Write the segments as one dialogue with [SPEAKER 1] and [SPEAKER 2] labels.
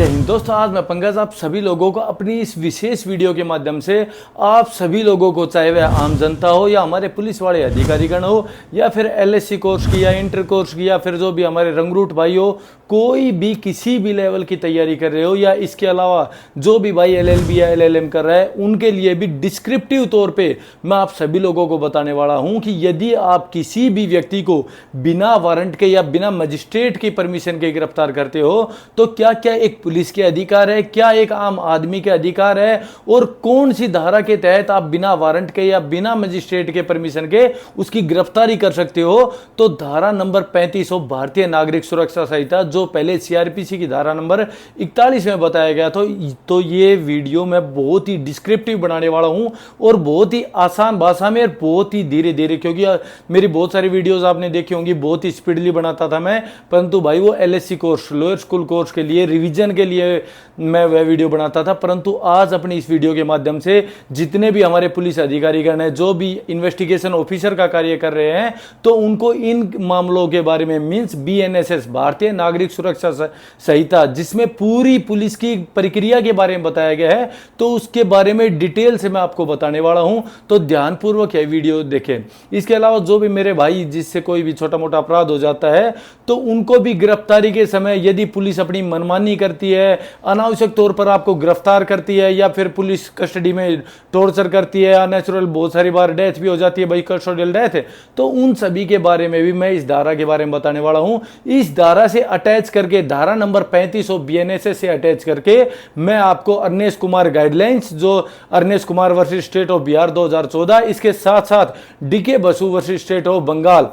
[SPEAKER 1] हिंद दोस्तों, आज मैं पंकज आप सभी लोगों को अपनी इस विशेष वीडियो के माध्यम से आप सभी लोगों को, चाहे वह आम जनता हो या हमारे पुलिस वाले अधिकारीगण हो या फिर एलएससी कोर्स की या इंटर कोर्स की या फिर जो भी हमारे रंगरूट भाई हो, कोई भी किसी भी लेवल की तैयारी कर रहे हो या इसके अलावा जो भी भाई एलएलबी या एलएलएम कर रहा है, उनके लिए भी डिस्क्रिप्टिव तौर पे मैं आप सभी लोगों को बताने वाला हूं कि यदि आप किसी भी व्यक्ति को बिना वारंट के या बिना मजिस्ट्रेट की परमिशन के गिरफ्तार करते हो तो क्या क्या एक पुलिस के अधिकार है, क्या एक आम आदमी के अधिकार है और कौन सी धारा के तहत आप बिना वारंट के या बिना मजिस्ट्रेट के परमिशन के उसकी गिरफ्तारी कर सकते हो। तो धारा नंबर 35 भारतीय नागरिक सुरक्षा संहिता, जो पहले सीआरपीसी की धारा नंबर 41 में बताया गया तो ये वीडियो मैं बहुत ही डिस्क्रिप्टिव बनाने वाला हूं और बहुत ही आसान भाषा में और बहुत ही धीरे धीरे, क्योंकि मेरी बहुत सारी वीडियोस आपने देखी होंगी, बहुत ही स्पीडली बनाता था मैं, परंतु भाई वो LSC course, lower school course के लिए रिवीजन के लिए मैं वह वीडियो बनाता था। परंतु आज अपनी इस वीडियो के माध्यम से जितने भी हमारे पुलिस अधिकारीगण हैं, जो भी इन्वेस्टिगेशन ऑफिसर का कार्य कर रहे हैं, तो उनको इन मामलों के बारे में मींस बीएनएसएस, भारतीय नागरिक सुरक्षा संहिता, जिसमें पूरी पुलिस की प्रक्रिया के बारे में बताया गया है, तो उसके बारे में डिटेल से मैं आपको बताने वाला हूं। तो ध्यानपूर्वक यह वीडियो देखें। इसके अलावा जो भी मेरे भाई जिससे कोई भी छोटा मोटा अपराध हो जाता है तो उनको भी गिरफ्तारी के समय यदि पुलिस अपनी मनमानी करती है, अनावश्यक तौर पर आपको गिरफ्तार करती है या फिर पुलिस कस्टडी में टॉर्चर करती है, अननेचुरल बहुत सारी बार डेथ भी हो जाती है भाई, कस्टोडियल डेथ है, तो उन सभी के बारे में भी मैं इस धारा के बारे में बताने वाला हूं। इस धारा से अटैच करके, धारा नंबर 35 और बीएनएसएस से अटैच करके मैं आपको अर्नेश कुमार गाइडलाइंस, जो Arnesh Kumar versus state of Bihar 2014, इसके साथ साथ DK Basu versus state of Bengal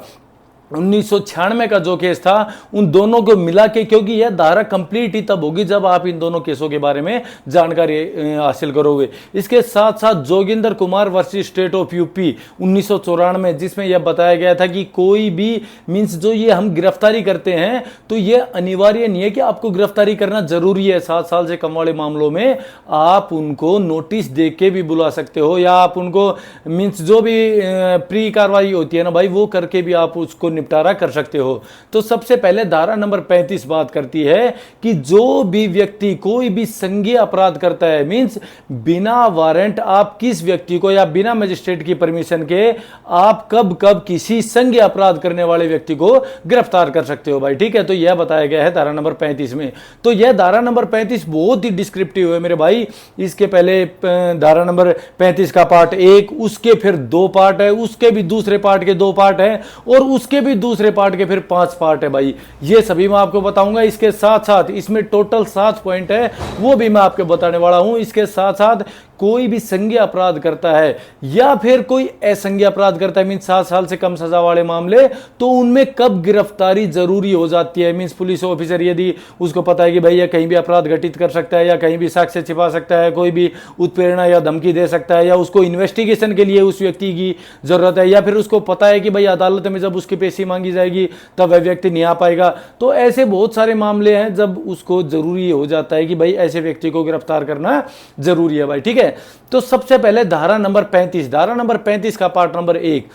[SPEAKER 1] 1996 का जो केस था, उन दोनों को मिला के, क्योंकि यह धारा कंप्लीट ही तब होगी जब आप इन दोनों केसों के बारे में जानकारी हासिल करोगे। इसके साथ साथ Joginder Kumar versus state of UP 1994, जिसमें यह बताया गया था कि कोई भी मींस जो ये हम गिरफ्तारी करते हैं तो यह अनिवार्य नहीं है कि आपको गिरफ्तारी करना जरूरी है। 7 साल से कम वाले मामलों में आप उनको नोटिस दे के भी बुला सकते हो या आप उनको मींस जो भी प्री कार्रवाई होती है ना भाई, वो करके भी आप उसको निपटारा कर सकते हो। तो सबसे पहले धारा नंबर 35 बात करती है कि जो भी व्यक्ति कोई भी संज्ञेय अपराध करता है, मींस बिना वारंट आप किस व्यक्ति को या बिना मजिस्ट्रेट की परमिशन के आप कब कब किसी संज्ञेय अपराध करने वाले व्यक्ति को गिरफ्तार कर सकते हो भाई, ठीक है। तो यह बताया गया है धारा नंबर 35 में। तो यह धारा नंबर 35 बहुत ही डिस्क्रिप्टिव है मेरे भाई। इसके पहले धारा नंबर 35 का पार्ट 1, उसके फिर 2 पार्ट है, उसके भी दूसरे पार्ट के 2 पार्ट है और उसके भी दूसरे पार्ट के फिर 5 पार्ट है भाई। ये सभी मैं आपको बताऊंगा। इसके साथ साथ इसमें टोटल 7 पॉइंट है, वो भी मैं आपको बताने वाला हूं। इसके साथ साथ कोई भी संज्ञेय अपराध करता है या फिर कोई असंज्ञेय अपराध करता है, मींस 7 साल से कम सजा वाले मामले, तो उनमें कब गिरफ्तारी जरूरी हो जाती है। मींस पुलिस ऑफिसर यदि उसको पता है कि भाई ये कहीं भी अपराध घटित कर सकता है या कहीं भी साक्ष्य छिपा सकता है, कोई भी उत्प्रेरणा या धमकी दे सकता है, या उसको इन्वेस्टिगेशन के लिए उस व्यक्ति की जरूरत है, या फिर उसको पता है कि भाई अदालत में जब उसकी पेशी मांगी जाएगी तब वह व्यक्ति नहीं आ पाएगा, तो ऐसे बहुत सारे मामले हैं जब उसको जरूरी हो जाता है कि भाई ऐसे व्यक्ति को गिरफ्तार करना जरूरी है भाई, ठीक है। तो सबसे पहले धारा नंबर 35, धारा नंबर 35 का पार्ट नंबर 1।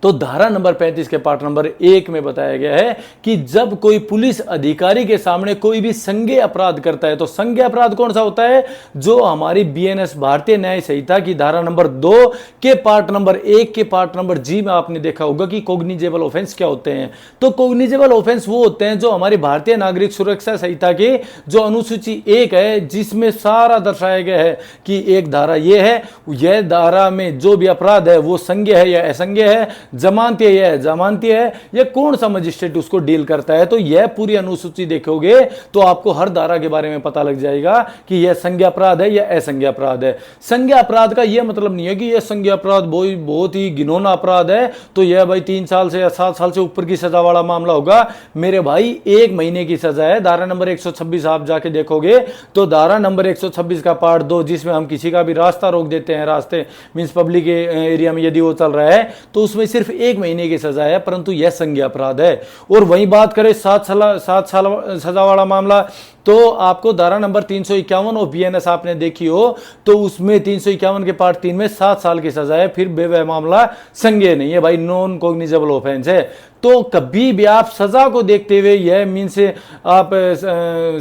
[SPEAKER 1] तो धारा नंबर 35 के पार्ट नंबर 1 में बताया गया है कि जब कोई पुलिस अधिकारी के सामने कोई भी संज्ञेय अपराध करता है, तो संज्ञेय अपराध कौन सा होता है, जो हमारी बीएनएस भारतीय न्याय संहिता की धारा नंबर 2 के पार्ट नंबर 1 के पार्ट नंबर जी में आपने देखा होगा कि कॉग्निजेबल ऑफेंस क्या होते हैं। तो कॉग्निजेबल ऑफेंस वो होते हैं जो हमारी भारतीय नागरिक सुरक्षा संहिता के जो अनुसूची 1 है, जिसमें सारा दर्शाया गया है कि एक धारा ये है, यह धारा में जो भी अपराध है वो संज्ञेय है या असंज्ञेय है, जमानती है, जमानती है, यह कौन सा मजिस्ट्रेट उसको डील करता है। तो यह पूरी अनुसूची देखोगे तो आपको हर धारा के बारे में पता लग जाएगा कि यह संज्ञेय अपराध है या असंज्ञेय अपराध है। संज्ञेय अपराध का यह मतलब नहीं है कि यह संज्ञेय अपराध बहुत ही घिनौना अपराध है तो यह भाई 3 साल से या 7 साल से ऊपर की सजा वाला मामला होगा। मेरे भाई 1 महीने की सजा है। धारा नंबर 126 आप जाके देखोगे तो धारा नंबर 126 का पार्ट 2, जिसमें हम किसी का भी रास्ता रोक देते हैं, रास्ते मींस पब्लिक एरिया में यदि वो चल रहा है, तो उसमें सिर्फ 1 महीने की सजा है, परंतु यह संज्ञेय अपराध है। और वही बात करें 7 साल सजा वाला मामला, तो आपको धारा नंबर 351 और बीएनएस आपने देखी हो तो उसमें 351 के पार्ट 3 में 7 साल की सजा है। फिर वह मामला संज्ञेय नहीं है भाई, नॉन कॉग्निजेबल ऑफेंस है। तो कभी भी आप सजा को देखते हुए यह मीन से आप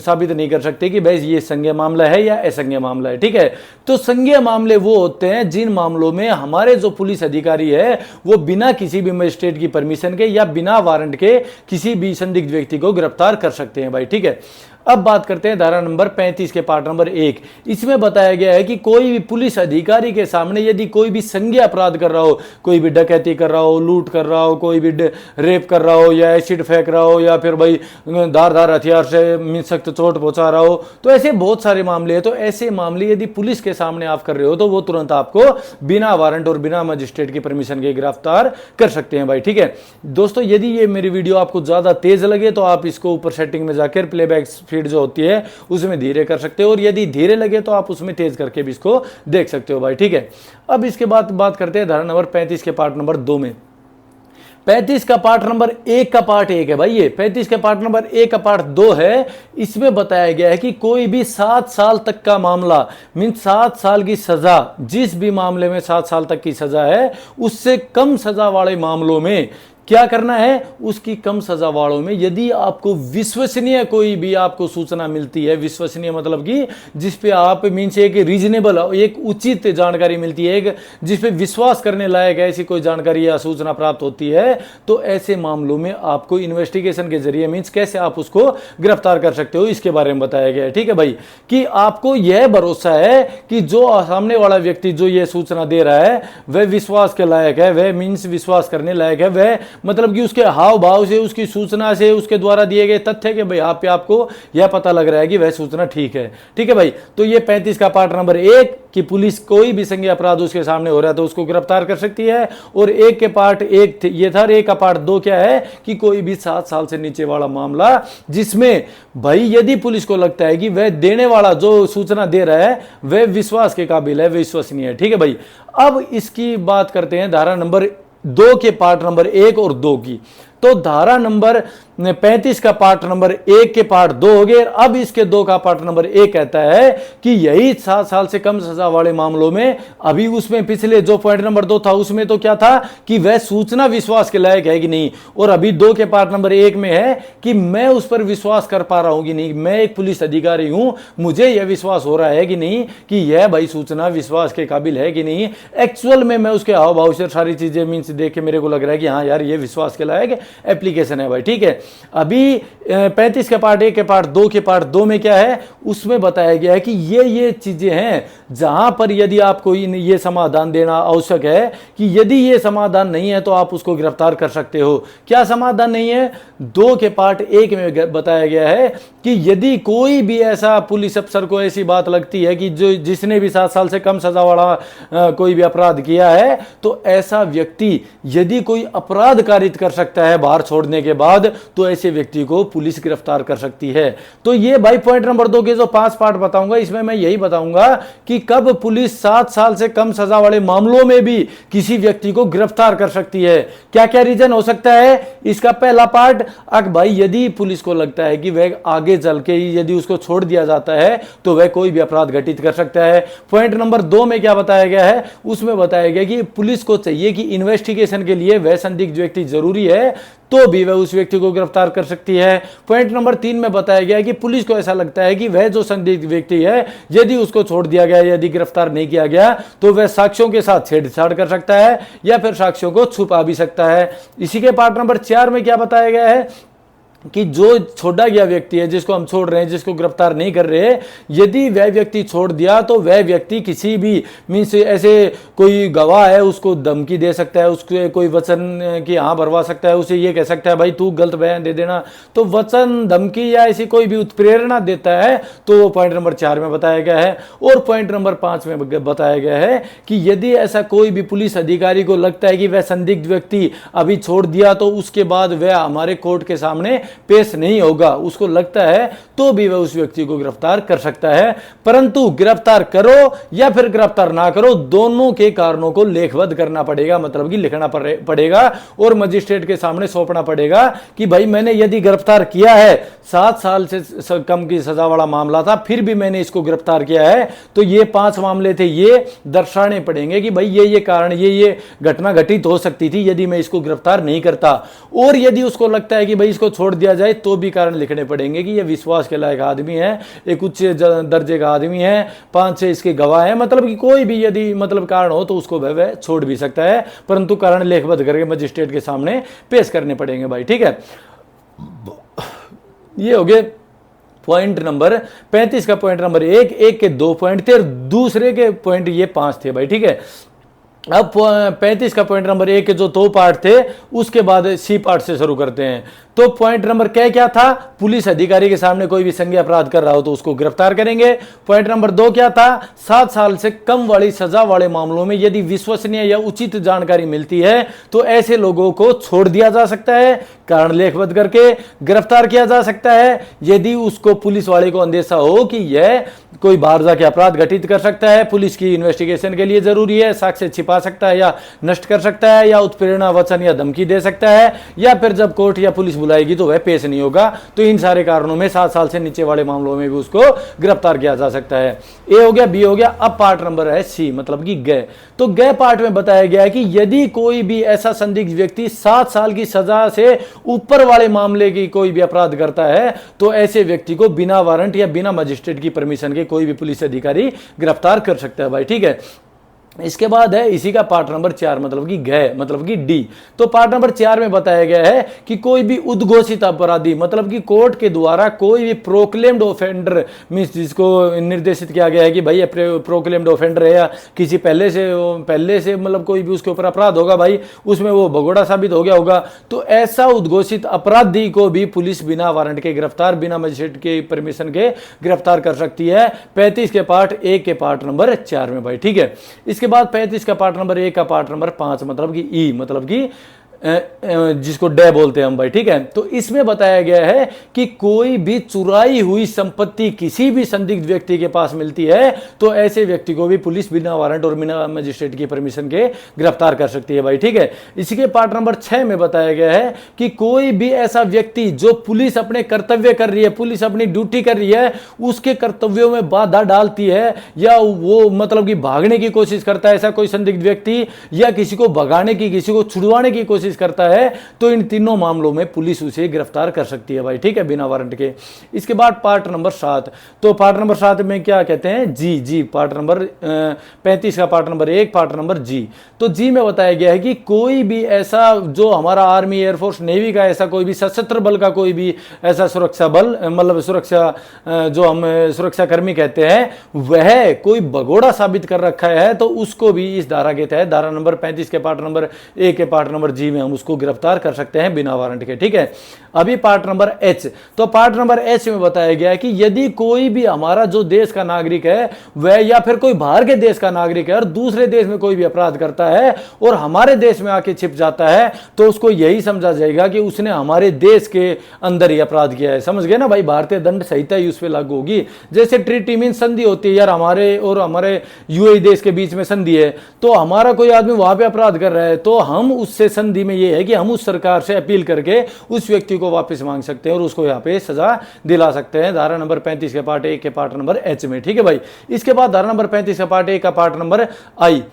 [SPEAKER 1] साबित नहीं कर सकते कि भाई ये संज्ञेय मामला है या असंज्ञेय मामला है। ठीक है, तो संज्ञेय मामले वो होते हैं जिन मामलों में हमारे जो पुलिस अधिकारी है वो बिना किसी भी मजिस्ट्रेट की परमिशन के या बिना वारंट के किसी भी संदिग्ध व्यक्ति को गिरफ्तार कर सकते हैं भाई। ठीक है, अब बात करते हैं धारा नंबर 35 के पार्ट नंबर 1। इसमें बताया गया है कि कोई भी पुलिस अधिकारी के सामने यदि कोई भी संज्ञेय अपराध कर रहा हो, कोई भी डकैती कर रहा हो, लूट कर रहा हो, कोई भी रेप कर रहा हो या एसिड फेंक रहा हो या फिर भाई धारदार हथियार से सख्त चोट पहुंचा रहा हो, तो ऐसे बहुत सारे मामले हैं। तो ऐसे मामले यदि पुलिस के सामने आप कर रहे हो तो वो तुरंत आपको बिना वारंट और बिना मजिस्ट्रेट की परमिशन के गिरफ्तार कर सकते हैं भाई। ठीक है दोस्तों, यदि ये मेरी वीडियो आपको ज्यादा तेज लगे तो आप इसको ऊपर सेटिंग में जाकर प्लेबैक स्पीड जो होती है उसमें धीरे कर सकते हो, और यदि धीरे लगे तो आप उसमें तेज करके भी इसको देख सकते हो भाई। ठीक है, अब इसके बाद बात करते हैं धारा नंबर 35 के पार्ट नंबर 2 में। 35 का पार्ट नंबर 1 का पार्ट 1 है भाई, ये 35 के पार्ट नंबर 1 का पार्ट 2 है। इसमें बताया गया है कि कोई भी 7 साल तक का मामला मीन 7 साल की सजा, जिस भी मामले में 7 साल तक की सजा है उससे कम सजा वाले मामलों में क्या करना है, उसकी कम सजा वालों में यदि आपको विश्वसनीय कोई भी आपको सूचना मिलती है, विश्वसनीय मतलब कि जिसपे आप मीन से एक रीजनेबल, एक उचित जानकारी मिलती है, एक जिसपे विश्वास करने लायक ऐसी कोई जानकारी या सूचना प्राप्त होती है, तो ऐसे मामलों में आपको इन्वेस्टिगेशन के जरिए मीन्स कैसे आप उसको गिरफ्तार कर सकते हो इसके बारे में बताया गया है। ठीक है भाई, कि आपको यह भरोसा है कि जो सामने वाला व्यक्ति जो ये सूचना दे रहा है वह विश्वास के लायक है, वह मीन्स विश्वास करने लायक है, वह मतलब कि उसके हाव भाव से, उसकी सूचना से, उसके द्वारा दिए गए तथ्य के भाई पे आपको यह पता लग रहा है कि वह सूचना ठीक है। ठीक है भाई, तो ये 35 का पार्ट नंबर 1 कि पुलिस कोई भी संज्ञेय अपराध उसके सामने हो रहा है तो उसको गिरफ्तार कर सकती है, और 1 के पार्ट 1 ये था। 1 का पार्ट 2 क्या है कि कोई भी 7 साल से नीचे वाला मामला जिसमें भाई यदि पुलिस को लगता है कि वह देने वाला जो सूचना दे रहा है वह विश्वास के काबिल है, विश्वसनीय है। ठीक है भाई, अब इसकी बात करते हैं धारा नंबर 2 के पार्ट नंबर 1 और 2 की। तो धारा नंबर 35 का पार्ट नंबर 1 के पार्ट 2 हो गए। अब इसके 2 का पार्ट नंबर 1 कहता है कि यही 7 साल से कम सजा वाले मामलों में, अभी उसमें पिछले जो पॉइंट नंबर 2 था उसमें तो क्या था कि वह सूचना विश्वास के लायक है कि नहीं, और अभी 2 के पार्ट नंबर 1 में है कि मैं उस पर विश्वास कर पा रहा हूं कि नहीं, मैं एक पुलिस अधिकारी हूं, मुझे यह विश्वास हो रहा है कि नहीं कि यह भाई सूचना विश्वास के काबिल है कि नहीं, एक्चुअल में मैं उसके हाव भाव से सारी चीजें मीन्स देख के मेरे को लग रहा है कि हाँ यार ये विश्वास के लायक एप्लीकेशन है भाई। ठीक है, अभी 35 के पार्ट 1 के पार्ट 2 के पार्ट 2 में क्या है, उसमें बताया गया है कि ये चीजें हैं जहां पर यदि आपको ये समाधान देना आवश्यक है कि यदि ये समाधान नहीं है तो आप उसको गिरफ्तार कर सकते हो। क्या समाधान नहीं है? 2 के पार्ट 1 में बताया गया है कि यदि कोई भी ऐसा पुलिस अफसर को ऐसी बात लगती है कि जो जिसने भी 7 साल से कम सजा वाला कोई भी अपराध किया है, तो ऐसा व्यक्ति यदि कोई अपराध कारित कर सकता है बाहर छोड़ने के बाद, तो ऐसे व्यक्ति को पुलिस गिरफ्तार कर सकती है। तो ये भाई पॉइंट नंबर 2 के जो 5 पार्ट बताऊंगा इसमें मैं यही बताऊंगा कि कब पुलिस 7 साल से कम सजा वाले मामलों में भी किसी व्यक्ति को गिरफ्तार कर सकती है। क्या क्या रीजन हो सकता है? इसका पहला पार्ट, भाई यदि पुलिस को लगता है कि वह आगे चल के यदि उसको छोड़ दिया जाता है तो वह कोई भी अपराध घटित कर सकता है। पॉइंट नंबर 2 में क्या बताया गया है, उसमें बताया गया कि पुलिस को चाहिए कि इन्वेस्टिगेशन के लिए वह संदिग्ध व्यक्ति जरूरी है तो भी वह उस व्यक्ति को गिरफ्तार कर सकती है। पॉइंट नंबर 3 में बताया गया है कि पुलिस को ऐसा लगता है कि वह जो संदिग्ध व्यक्ति है यदि उसको छोड़ दिया गया, यदि गिरफ्तार नहीं किया गया तो वह साक्ष्यों के साथ छेड़छाड़ कर सकता है या फिर साक्ष्यों को छुपा भी सकता है। इसी के पार्ट नंबर 4 में क्या बताया गया है कि जो छोड़ा गया व्यक्ति है, जिसको हम छोड़ रहे हैं, जिसको गिरफ्तार नहीं कर रहे, यदि वह व्यक्ति छोड़ दिया तो वह व्यक्ति किसी भी मीन्स ऐसे कोई गवाह है उसको धमकी दे सकता है, उसके कोई वचन की हाँ भरवा सकता है, उसे ये कह सकता है भाई तू गलत बयान दे देना। तो वचन, धमकी या ऐसी कोई भी उत्प्रेरणा देता है तो वो पॉइंट नंबर 4 में बताया गया है। और पॉइंट नंबर 5 में बताया गया है कि यदि ऐसा कोई भी पुलिस अधिकारी को लगता है कि वह संदिग्ध व्यक्ति अभी छोड़ दिया तो उसके बाद वह हमारे कोर्ट के सामने पेश नहीं होगा, उसको लगता है तो भी वह उस व्यक्ति को गिरफ्तार कर सकता है। परंतु गिरफ्तार करो या फिर गिरफ्तार ना करो, दोनों के कारणों को लेखबद्ध करना पड़ेगा, मतलब कि लिखना पड़ेगा और मजिस्ट्रेट के सामने सौंपना पड़ेगा कि भाई मैंने यदि गिरफ्तार किया है 7 साल से कम की सजा वाला मामला था, फिर भी मैंने इसको गिरफ्तार किया है, तो ये 5 मामले थे, ये दर्शाने पड़ेंगे कि भाई ये कारण, ये घटना घटित हो सकती थी यदि मैं इसको गिरफ्तार नहीं करता। और यदि उसको लगता है कि भाई इसको छोड़ दिया जाए तो भी कारण लिखने पड़ेंगे कि ये विश्वास के लायक आदमी है, एक उच्च दर्जे का आदमी है, 5-6 इसके गवाह है, मतलब कि कोई भी यदि मतलब कारण हो तो उसको वह छोड़ भी सकता है, परंतु कारण लेखबद्ध करके मजिस्ट्रेट के सामने पेश करने पड़ेंगे भाई। ठीक है, ये हो गए पॉइंट नंबर 35 का पॉइंट नंबर 1, एक के 2 पॉइंट थे और दूसरे के पॉइंट ये 5 थे भाई। ठीक है, अब 35 का पॉइंट नंबर 1 के जो 2 पार्ट थे उसके बाद सी पार्ट से शुरू करते हैं। तो पॉइंट नंबर क्या था, पुलिस अधिकारी के सामने कोई भी संज्ञेय अपराध कर रहा हो तो उसको गिरफ्तार करेंगे। पॉइंट नंबर 2 क्या था, 7 साल से कम वाली सजा वाले मामलों में यदि विश्वसनीय या उचित जानकारी मिलती है तो ऐसे लोगों को छोड़ दिया जा सकता है, कारण लेखबद्ध करके गिरफ्तार किया जा सकता है यदि उसको पुलिस वाले को अंदेशा हो कि यह कोई बाहर जाके अपराध घटित कर सकता है, पुलिस की इन्वेस्टिगेशन के लिए जरूरी है, साक्ष्य छिपा सकता है या नष्ट कर सकता है, या उत्प्रेरणा वचन या धमकी दे सकता है, या फिर जब कोर्ट या पुलिस बुलाएगी तो वह पेश नहीं होगा। तो इन सारे कारणों में 7 साल से नीचे वाले मामलों में भी उसको गिरफ्तार किया जा सकता है। ए हो गया, बी हो गया। अब पार्ट नंबर है सी, मतलब कि गए। तो गए पार्ट में बताया गया है कि यदि कोई भी ऐसा संदिग्ध व्यक्ति 7 साल की सजा से ऊपर वाले मामले की कोई भी अपराध करता है तो ऐसे व्यक्ति को बिना वारंट या बिना मजिस्ट्रेट की परमिशन के कोई भी पुलिस अधिकारी गिरफ्तार कर सकता है भाई। ठीक है, इसके बाद है इसी का पार्ट नंबर 4, मतलब कि गए, मतलब कि डी। तो पार्ट नंबर 4 में बताया गया है कि कोई भी उद्घोषित अपराधी, मतलब कि कोर्ट के द्वारा कोई भी प्रोक्लेम्ड ऑफेंडर, मींस जिसको निर्देशित किया गया है कि भाई प्रोक्लेम्ड ऑफेंडर है या किसी पहले से मतलब कोई भी उसके ऊपर अपराध होगा भाई, उसमें वो भगोड़ा साबित हो गया होगा, तो ऐसा उद्घोषित अपराधी को भी पुलिस बिना वारंट के गिरफ्तार, बिना मजिस्ट्रेट के परमिशन के गिरफ्तार कर सकती है। 35 के पार्ट 1 के पार्ट नंबर 4 में भाई। ठीक है, इसके बाद 35 का पार्ट नंबर 1 का पार्ट नंबर 5, मतलब कि ई, मतलब कि जिसको डे बोलते हैं हम भाई। ठीक है, तो इसमें बताया गया है कि कोई भी चुराई हुई संपत्ति किसी भी संदिग्ध व्यक्ति के पास मिलती है तो ऐसे व्यक्ति को भी पुलिस बिना वारंट और बिना मजिस्ट्रेट की परमिशन के गिरफ्तार कर सकती है भाई। ठीक है, इसी के पार्ट नंबर 6 में बताया गया है कि कोई भी ऐसा व्यक्ति जो पुलिस अपने कर्तव्य कर रही है, पुलिस अपनी ड्यूटी कर रही है, उसके कर्तव्यों में बाधा डालती है या वो मतलब कि भागने की कोशिश करता है ऐसा कोई संदिग्ध व्यक्ति, या किसी को भगाने की, किसी को छुड़वाने की कोशिश करता है, तो इन तीनों मामलों में पुलिस उसे गिरफ्तार कर सकती है भाई। ठीक है, बिना वारंट के। इसके बाद पार्ट नंबर 7, तो पार्ट नंबर 7 में क्या कहते हैं, जी, पार्ट नंबर 35 का पार्ट नंबर 1, पार्ट नंबर जी। तो जी में बताया गया है कि कोई भी ऐसा जो हमारा आर्मी, एयरफोर्स, नेवी का ऐसा कोई भी सशस्त्र बल का कोई भी ऐसा सुरक्षा बल, मतलब सुरक्षा जो हम सुरक्षा कर्मी कहते हैं, वह कोई भगोड़ा साबित कर रखा है तो उसको भी इस धारा के तहत, धारा नंबर 35 के पार्ट नंबर 1 के पार्ट नंबर जी में हम उसको गिरफ्तार कर सकते हैं बिना वारंट के। ठीक है, अभी पार्ट नंबर एच। तो पार्ट नंबर एच में बताया गया है कि यदि कोई भी हमारा जो देश का नागरिक है वह, या फिर कोई बाहर के देश का नागरिक है और दूसरे देश में कोई भी अपराध करता है और हमारे देश में आके छिप जाता है तो उसको यही समझा जाएगा कि उसने हमारे देश के अंदर ही अपराध किया है। समझ गए ना भाई, भारतीय दंड संहिता ही उस पर लागू होगी। जैसे ट्रीटी मीन संधि होती है यार, हमारे और हमारे यूएई देश के बीच में संधि है, तो हमारा कोई आदमी वहां पे अपराध कर रहा है तो हम उससे संधि में ये है कि हम उस सरकार से अपील करके उस व्यक्ति को वापस मांग सकते हैं और उसको यहाँ पे सजा दिला सकते हैं, धारा नंबर 35 के पार्ट 1 के पार्ट नंबर एच में। ठीक है भाई, इसके बाद धारा नंबर 35 का पार्ट 1 का पार्ट नंबर आई,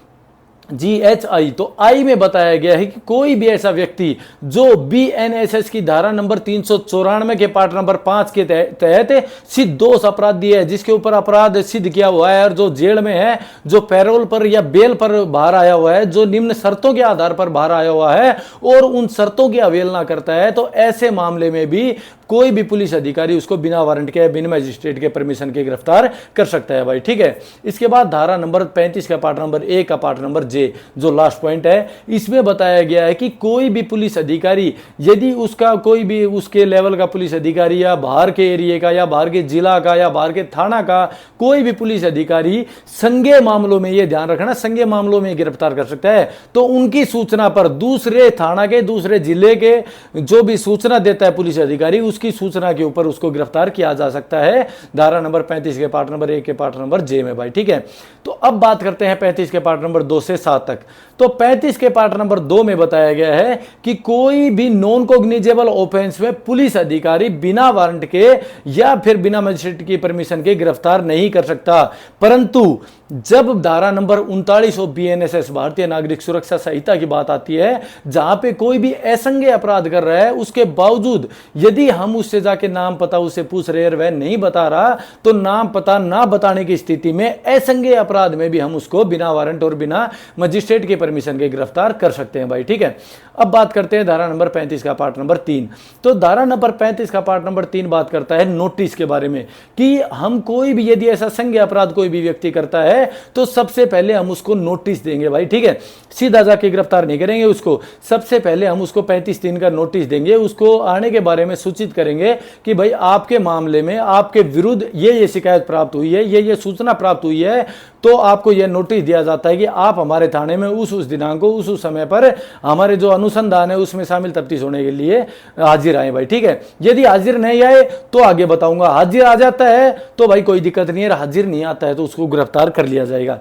[SPEAKER 1] GHI। तो आई में बताया गया है कि कोई भी ऐसा व्यक्ति जो BNSS की धारा नंबर 394 के पार्ट नंबर 5 के तहत सिद्धोष अपराधी है, जिसके ऊपर अपराध सिद्ध किया हुआ है और जो जेल में है, जो पैरोल पर या बेल पर बाहर आया हुआ है, जो निम्न शर्तों के आधार पर बाहर आया हुआ है और उन शर्तों की अवहेलना करता है, तो ऐसे मामले में भी कोई भी पुलिस अधिकारी उसको बिना वारंट के, बिना मजिस्ट्रेट के परमिशन के गिरफ्तार कर सकता है भाई। ठीक है, इसके बाद धारा नंबर 35 का पार्ट नंबर 1 का पार्ट नंबर जे, जो लास्ट पॉइंट है, इसमें बताया गया है कि कोई भी पुलिस अधिकारी यदि उसका कोई भी उसके लेवल का पुलिस अधिकारी या बाहर के एरिया का या बाहर के जिला का या बाहर के थाना का कोई भी पुलिस अधिकारी संज्ञेय मामलों में, यह ध्यान रखना, संज्ञेय मामलों में गिरफ्तार कर सकता है, तो उनकी सूचना पर दूसरे थाना के, दूसरे जिले के जो भी सूचना देता है पुलिस अधिकारी, उसकी सूचना के ऊपर उसको गिरफ्तार किया जा सकता है धारा नंबर 35 के पार्ट नंबर 1 के पार्ट नंबर जे में भाई। ठीक है, तो अब बात करते हैं 35 के पार्ट नंबर 2 से 7 तक। तो 35 के पार्ट नंबर 2 में बताया गया है कि कोई भी नॉन कॉग्निजेबल ऑफेंस में पुलिस अधिकारी बिना वारंट के या फिर बिना मजिस्ट्रेट की परमिशन के गिरफ्तार नहीं कर सकता, परंतु जब धारा नंबर 39 ऑफ बीएनएसएस भारतीय नागरिक सुरक्षा संहिता की बात आती है, जहां पे कोई भी असंज्ञेय अपराध कर रहा है, उसके बावजूद यदि हम उससे जाके नाम पता उससे पूछ रहे हैं, वह नहीं बता रहा, तो नाम पता ना बताने की स्थिति में असंज्ञेय अपराध में भी हम उसको बिना वारंट और बिना मजिस्ट्रेट के परमिशन के गिरफ्तार कर सकते हैं भाई। ठीक है, अब बात करते हैं धारा नंबर 35 का पार्ट नंबर 3। तो धारा नंबर 35 का पार्ट नंबर 3 बात करता है नोटिस के बारे में कि हम कोई भी यदि ऐसा संज्ञेय अपराध कोई भी व्यक्ति करता है तो सबसे पहले हम उसको नोटिस देंगे भाई। ठीक है, सीधा जाके गिरफ्तार नहीं करेंगे उसको, सबसे पहले हम उसको 35(3) का नोटिस देंगे, उसको आने के बारे में सूचित करेंगे कि भाई आपके मामले में आपके विरुद्ध ये शिकायत प्राप्त हुई है, ये सूचना प्राप्त हुई है, तो आपको यह नोटिस दिया जाता है कि आप हमारे थाने में उस दिनांक को उस समय पर हमारे जो अनुसंधान है उसमें शामिल तफ्तीश होने के लिए हाजिर आए भाई। ठीक है, यदि हाजिर नहीं आए तो आगे बताऊंगा, हाजिर आ जाता है तो भाई कोई दिक्कत नहीं है, हाजिर नहीं आता है तो उसको गिरफ्तार कर लिया जाएगा।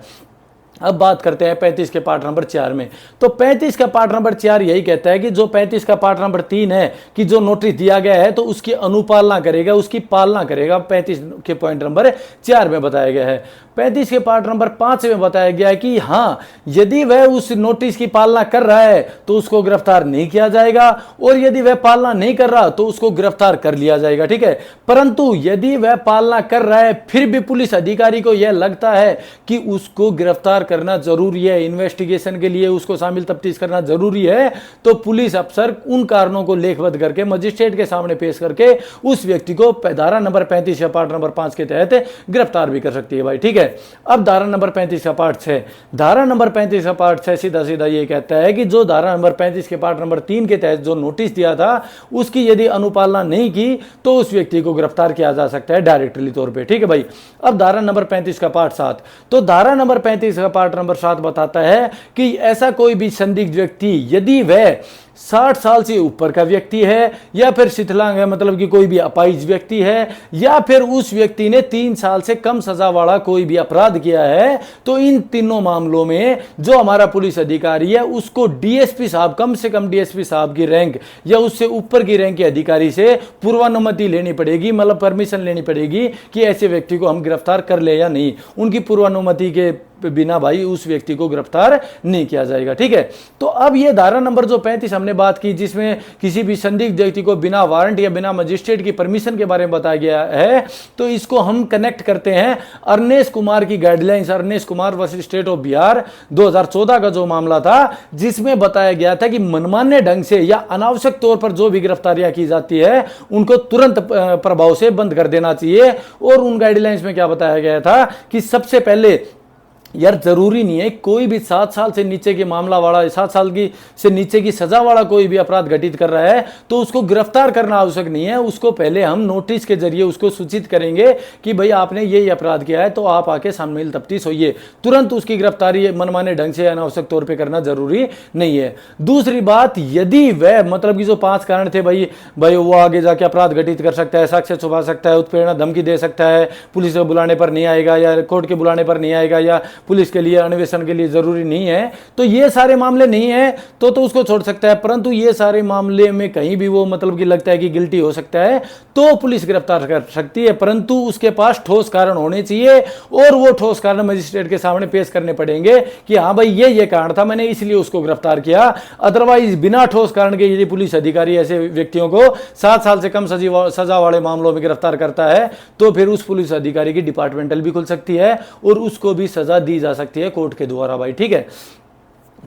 [SPEAKER 1] अब बात करते हैं 35 के पार्ट नंबर 4 में। तो 35 का पार्ट नंबर 4 यही कहता है कि जो 35 का पार्ट नंबर 3 है कि जो नोटिस दिया गया है तो उसकी अनुपालना करेगा, उसकी पालना करेगा। 35 के पॉइंट नंबर 4 में बताया गया है। 35 के पार्ट नंबर 5 में बताया गया है कि हाँ, यदि वह उस नोटिस की पालना कर रहा है तो उसको गिरफ्तार नहीं किया जाएगा, और यदि वह पालना नहीं कर रहा तो उसको गिरफ्तार कर लिया जाएगा। ठीक है, परंतु यदि वह पालना कर रहा है फिर भी पुलिस अधिकारी को यह लगता है कि उसको गिरफ्तार करना जरूरी है, इन्वेस्टिगेशन के लिए उसको शामिल तफ्तीश करना जरूरी है, तो पुलिस अफसर उन कारणों को लेखबद्ध करके मजिस्ट्रेट के सामने पेश करके उस व्यक्ति को धारा नंबर 35 या पार्ट नंबर 5 के तहत गिरफ्तार भी कर सकती है भाई। ठीक है, अब धारा नंबर 35 का पार्ट 6। धारा नंबर 35 का पार्ट 6 सीधा सीधा ये कहता है कि जो धारा नंबर 35 के पार्ट नंबर 3 के तहत जो नोटिस दिया था उसकी यदि अनुपालना नहीं की तो उस व्यक्ति को गिरफ्तार किया जा सकता है डायरेक्टली तौर पे। ठीक है भाई, अब धारा नंबर 35 का पार्ट 7। तो धारा नंबर 35 का पार्ट नंबर 7 बताता है कि ऐसा कोई भी संदिग्ध व्यक्ति यदि वह 60 साल से ऊपर का व्यक्ति है, या फिर शिथिलांग है मतलब कि कोई भी अपाहिज व्यक्ति है, या फिर उस व्यक्ति ने 3 साल से कम सजा वाला कोई भी अपराध किया है, तो इन तीनों मामलों में जो हमारा पुलिस अधिकारी है उसको डीएसपी साहब, कम से कम डीएसपी साहब की रैंक या उससे ऊपर की रैंक के अधिकारी से पूर्वानुमति लेनी पड़ेगी, मतलब परमिशन लेनी पड़ेगी कि ऐसे व्यक्ति को हम गिरफ्तार कर ले या नहीं। उनकी पूर्वानुमति के बिना भाई उस व्यक्ति को गिरफ्तार नहीं किया जाएगा। ठीक है, तो अब ये धारा नंबर जो 35 हमने बात की जिसमें किसी भी संदिग्ध व्यक्ति को बिना वारंट या बिना मजिस्ट्रेट की परमिशन के बारे में बताया गया है, तो इसको हम कनेक्ट करते हैं अरनेश कुमार की guidelines, Arnesh Kumar versus state of Bihar 2014 का जो मामला था, जिसमें बताया गया था कि मनमान्य ढंग से या अनावश्यक तौर पर जो भी गिरफ्तारियां की जाती है उनको तुरंत प्रभाव से बंद कर देना चाहिए। और उन गाइडलाइंस में क्या बताया गया था कि सबसे पहले यार जरूरी नहीं है कोई भी 7 साल से नीचे के मामला वाला, 7 साल की से नीचे की सजा वाला कोई भी अपराध घटित कर रहा है तो उसको गिरफ्तार करना आवश्यक नहीं है। उसको पहले हम नोटिस के जरिए उसको सूचित करेंगे कि भाई आपने ये अपराध किया है तो आप आके शामिल तफ्तीश होइए। तुरंत उसकी गिरफ्तारी मनमाने ढंग से अनावश्यक तौर पर करना जरूरी नहीं है। दूसरी बात, यदि वह मतलब कि जो 5 कारण थे भाई वो आगे जाके अपराध घटित कर सकता है, साक्ष्य छुपा सकता है, उत्प्रेरणा धमकी दे सकता है, पुलिस के बुलाने पर नहीं आएगा या कोर्ट के बुलाने पर नहीं आएगा, या पुलिस के लिए अन्वेषण के लिए जरूरी नहीं है, तो ये सारे मामले नहीं है तो उसको छोड़ सकता है। परंतु ये सारे मामले में कहीं भी वो मतलब कि लगता है कि गिल्टी हो सकता है तो पुलिस गिरफ्तार कर सकती है, परंतु उसके पास ठोस कारण होने चाहिए और वो ठोस कारण मजिस्ट्रेट के सामने पेश करने पड़ेंगे कि हाँ भाई ये कारण था, मैंने इसलिए उसको गिरफ्तार किया। अदरवाइज बिना ठोस कारण के यदि पुलिस अधिकारी ऐसे व्यक्तियों को 7 साल से कम सजा वाले मामलों में गिरफ्तार करता है तो फिर उस पुलिस अधिकारी की डिपार्टमेंटल भी खुल सकती है और उसको भी सजा दी जा सकती है कोर्ट के द्वारा भाई। ठीक है,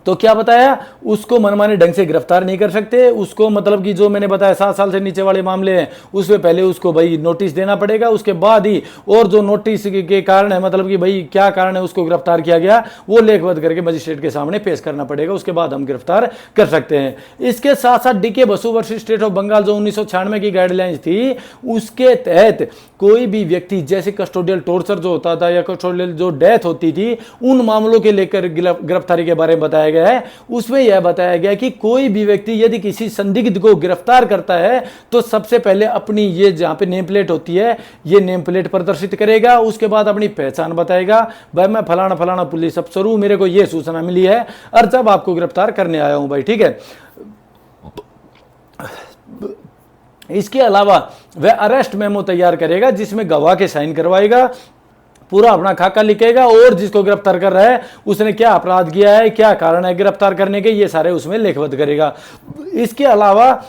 [SPEAKER 1] तो क्या बताया, उसको मनमाने ढंग से गिरफ्तार नहीं कर सकते, उसको मतलब कि जो मैंने बताया 7 साल से नीचे वाले मामले हैं उसमें पहले उसको भाई नोटिस देना पड़ेगा, उसके बाद ही और जो नोटिस के कारण है मतलब कि भाई क्या कारण है उसको गिरफ्तार किया गया वो लेखबद्ध करके मजिस्ट्रेट के सामने पेश करना पड़ेगा, उसके बाद हम गिरफ्तार कर सकते हैं। इसके साथ साथ DK Basu versus state of Bengal जो 1996 की गाइडलाइंस थी उसके तहत कोई भी व्यक्ति जैसे कस्टोडियल टॉर्चर जो होता था या कस्टोडियल जो डेथ होती थी उन मामलों के लेकर गिरफ्तारी के बारे में बताया बताया गया है, उसमें यह बताया गया कि कोई भी व्यक्ति यदि किसी संदिग्ध को गिरफ्तार करता है तो सबसे पहले अपनी ये जहां पे नेम प्लेट होती है ये नेम प्लेट प्रदर्शित करेगा, उसके बाद अपनी पहचान बताएगा, भाई मैं फलाना फलाना पुलिस अफसर हूं, मेरे को ये सूचना मिली है और जब आपको गिरफ्तार करने आया हूं भाई, ठीक है। इसके अलावा वह अरेस्ट मेमो तैयार करेगा जिसमें गवाह के साइन करवाएगा, पूरा अपना खाका लिखेगा और जिसको गिरफ्तार कर रहा है उसने क्या अपराध किया है, क्या कारण है गिरफ्तार करने के, ये सारे उसमें लेखबद्ध करेगा। इसके अलावा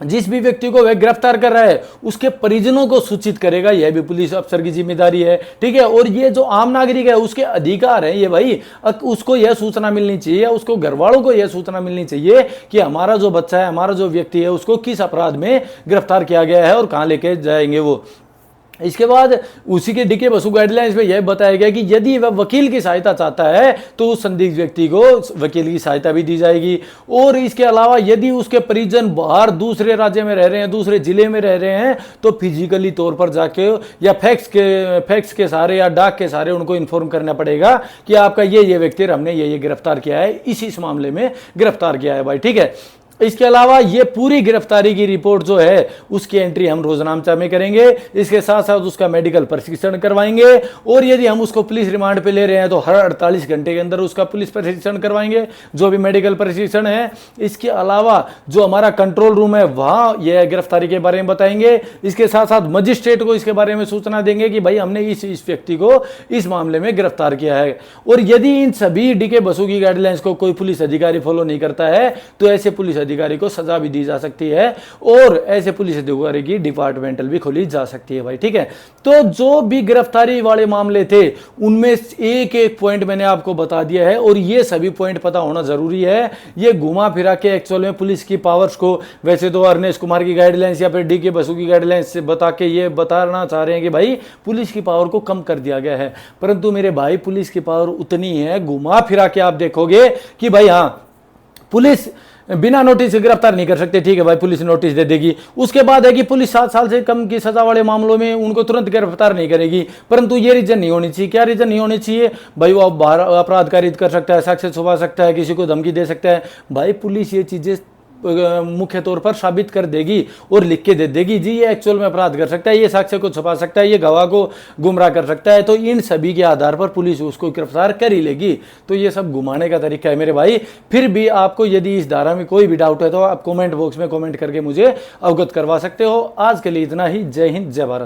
[SPEAKER 1] जिस भी व्यक्ति को वह गिरफ्तार कर रहा है उसके परिजनों को सूचित करेगा, यह भी पुलिस अफसर की जिम्मेदारी है, ठीक है। और ये जो आम नागरिक है उसके अधिकार है ये भाई, उसको यह सूचना मिलनी चाहिए, उसको घर वालों को यह सूचना मिलनी चाहिए कि हमारा जो बच्चा है, हमारा जो व्यक्ति है उसको किस अपराध में गिरफ्तार किया गया है और कहां लेके जाएंगे वो। इसके बाद उसी के डीके बसु गाइडलाइंस में यह बताया गया कि यदि वह वकील की सहायता चाहता है तो उस संदिग्ध व्यक्ति को वकील की सहायता भी दी जाएगी। और इसके अलावा यदि उसके परिजन बाहर दूसरे राज्य में रह रहे हैं, दूसरे जिले में रह रहे हैं, तो फिजिकली तौर पर जाके या फैक्स के सहारे या डाक के सहारे उनको इन्फॉर्म करना पड़ेगा कि आपका ये व्यक्ति हमने ये गिरफ्तार किया है, इस मामले में गिरफ्तार किया है भाई, ठीक है। इसके अलावा ये पूरी गिरफ्तारी की रिपोर्ट जो है उसकी एंट्री हम रोजनामचा में करेंगे, इसके साथ साथ उसका मेडिकल प्रशिक्षण करवाएंगे और यदि हम उसको पुलिस रिमांड पे ले रहे हैं तो हर 48 घंटे के अंदर उसका पुलिस प्रशिक्षण करवाएंगे, जो भी मेडिकल प्रशिक्षण है। इसके अलावा जो हमारा कंट्रोल रूम है वहां यह गिरफ्तारी के बारे में बताएंगे, इसके साथ साथ मजिस्ट्रेट को इसके बारे में सूचना देंगे कि भाई हमने इस व्यक्ति को इस मामले में गिरफ्तार किया है। और यदि इन सभी डीके बसु की गाइडलाइंस को कोई पुलिस अधिकारी फॉलो नहीं करता है तो ऐसे पुलिस अधिकारी को सजा भी दी जा सकती है और ऐसे पुलिस अधिकारी की डिपार्टमेंटल भी खोली जा सकती है भाई, ठीक है। तो जो भी गिरफ्तारी वाले मामले थे उनमें एक एक पॉइंट मैंने आपको बता दिया है और ये सभी पॉइंट पता होना जरूरी है। ये घुमा फिरा के एक्चुअल में पुलिस की पावर्स को वैसे तो अरनेश कुमार की गाइडलाइंस या फिर डीके बसु की गाइडलाइंस से बता के ये बताना चाह रहे हैं कि भाई पुलिस की पावर को कम कर दिया गया है, परंतु मेरे भाई पुलिस की पावर उतनी है, घुमा फिरा के आप देखोगे कि भाई हाँ पुलिस बिना नोटिस से गिरफ्तार नहीं कर सकते, ठीक है भाई, पुलिस नोटिस दे देगी। उसके बाद है कि पुलिस 7 साल से कम की सजा वाले मामलों में उनको तुरंत गिरफ्तार नहीं करेगी, परंतु ये रीजन नहीं होनी चाहिए। क्या रीजन नहीं होनी चाहिए भाई? वो बाहर अपराध कारित कर सकता है, साक्ष्य छुपा सकता है, किसी को धमकी दे सकता है। भाई पुलिस ये चीजें मुख्य तौर पर साबित कर देगी और लिख के दे देगी जी ये एक्चुअल में अपराध कर सकता है, ये साक्ष्य को छुपा सकता है, ये गवाह को गुमराह कर सकता है, तो इन सभी के आधार पर पुलिस उसको गिरफ्तार कर ही लेगी। तो ये सब घुमाने का तरीका है मेरे भाई। फिर भी आपको यदि इस धारा में कोई भी डाउट है तो आप कमेंट बॉक्स में कमेंट करके मुझे अवगत करवा सकते हो। आज के लिए इतना ही। जय हिंद, जय भारत।